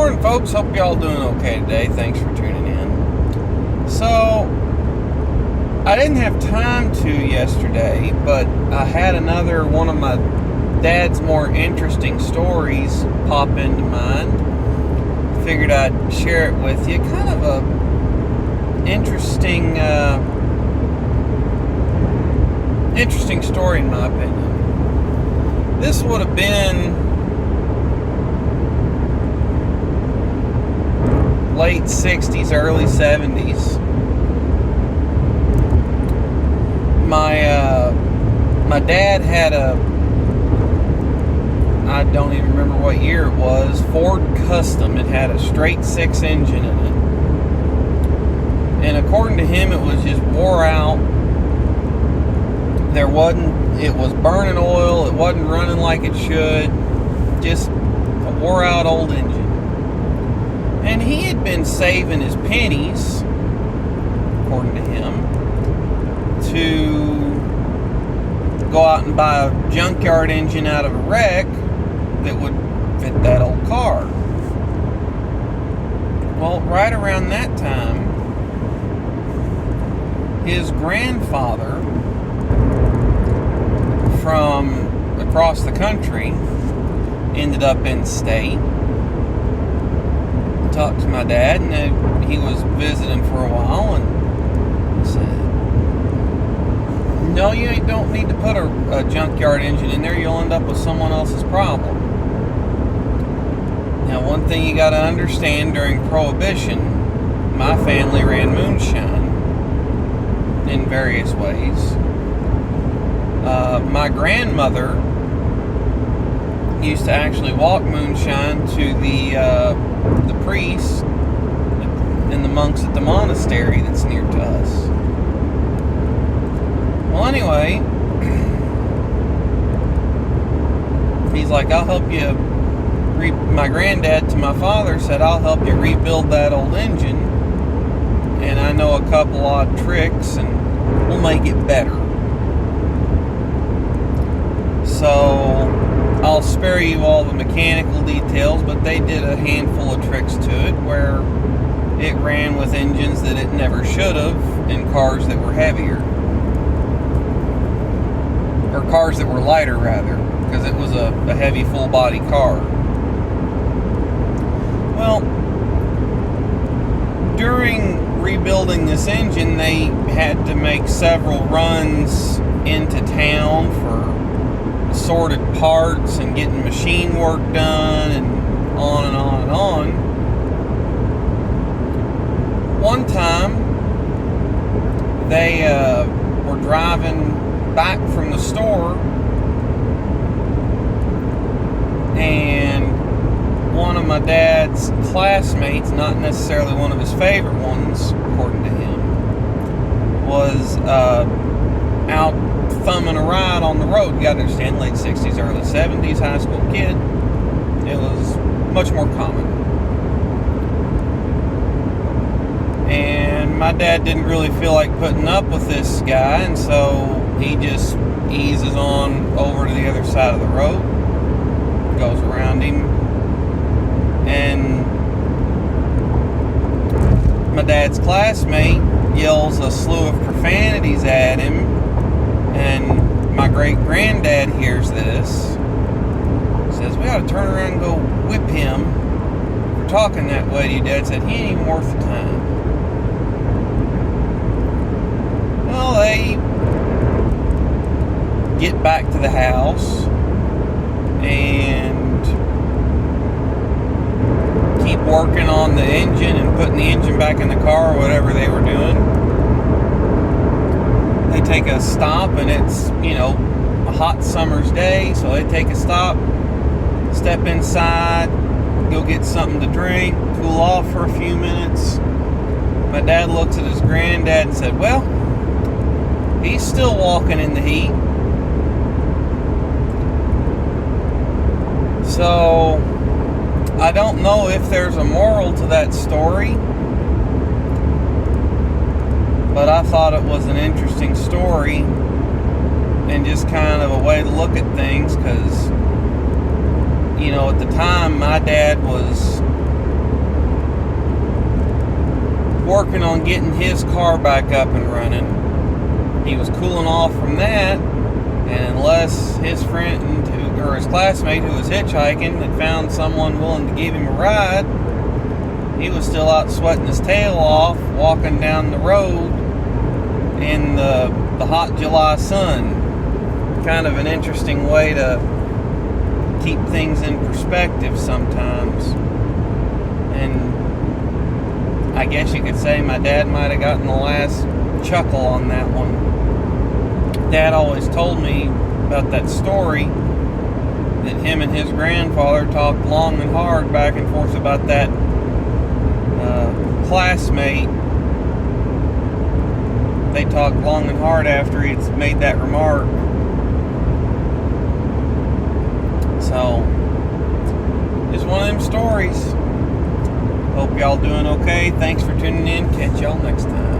Morning, folks. Hope y'all doing okay today. Thanks for tuning in. So, I didn't have time to yesterday, but I had another one of my dad's more interesting stories pop into mind. Figured I'd share it with you. Kind of a interesting story in my opinion. This would have been late 60s, early 70s. My dad had I don't even remember what year it was, Ford Custom. It had a straight six engine in it. And according to him, it was just wore out. It was burning oil, it wasn't running like it should. Just a wore out old engine. And he had been saving his pennies, according to him, to go out and buy a junkyard engine out of a wreck that would fit that old car. Well, right around that time, his grandfather from across the country ended up in state. Talked to my dad, and he was visiting for a while, and said, "No, you don't need to put a junkyard engine in there. You'll end up with someone else's problem." Now, one thing you got to understand, during Prohibition, my family ran moonshine in various ways. My grandmother used to actually walk moonshine to the priests and the monks at the monastery that's near to us. Well, anyway, he's like, "I'll help you." My granddad to my father said, "I'll help you rebuild that old engine, and I know a couple odd tricks, and we'll make it better. So I'll spare you all the mechanical details, but they did a handful of tricks to it where it ran with engines that it never should have in cars that were heavier. Or cars that were lighter, rather, because it was a heavy full-body car." Well, during rebuilding this engine, they had to make several runs into town for assorted parts and getting machine work done, and on and on and on. One time, they were driving back from the store, and one of my dad's classmates, not necessarily one of his favorite ones, according to him, was out thumbing a ride on the road. You gotta understand, late 60s, early 70s, high school kid, it was much more common. And my dad didn't really feel like putting up with this guy, and so he just eases on over to the other side of the road, goes around him, and my dad's classmate yells a slew of profanities at him, and my great-granddad hears this, says, "We ought to turn around and go whip him for talking that way to you." Dad said, "He ain't even worth the time." Well, they get back to the house and keep working on the engine and putting the engine back in the car, or whatever they were doing. They take a stop, and it's, a hot summer's day, so they take a stop, step inside, go get something to drink, cool off for a few minutes. My dad looks at his granddad and said, "Well, he's still walking in the heat." So, I don't know if there's a moral to that story, but I thought it was an interesting story and just kind of a way to look at things, because, you know, at the time my dad was working on getting his car back up and running. He was cooling off from that, and unless his friend or his classmate who was hitchhiking had found someone willing to give him a ride, he was still out sweating his tail off, walking down the road in the hot July sun. Kind of an interesting way to keep things in perspective sometimes. And I guess you could say my dad might have gotten the last chuckle on that one. Dad always told me about that story that him and his grandfather talked long and hard back and forth about that classmate. They talked long and hard after he'd made that remark. So, it's one of them stories. Hope y'all doing okay. Thanks for tuning in. Catch y'all next time.